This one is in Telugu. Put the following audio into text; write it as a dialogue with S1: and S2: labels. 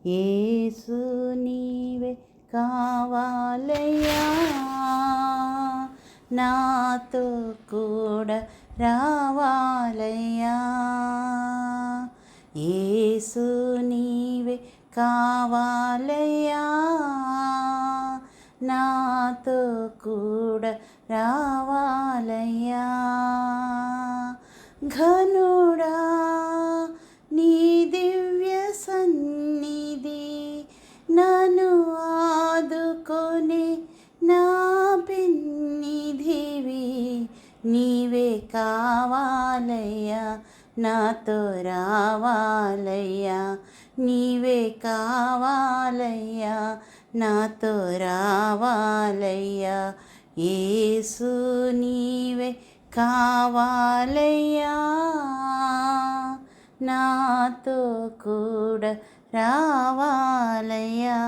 S1: యేసు నీవే కావాలయ్యా, నాతో కూడా రావాలయ్యా. యేసు నీవే కావాలయ్యా, నాతో కూడా రావాలయ్యా. ఘనుడా నీ దివ్య సన్నిధి నన్ను ఆదుకొని నా పెన్నిధివి, నీవే కావాలయ్యా, నాతో రావాలయ్యా. నీవే కావాలయ్యా, నాతో రావాలయ్యా. యేసు నీవే కావాలయ్యా, నాతో కూడా రావాలయ్యా.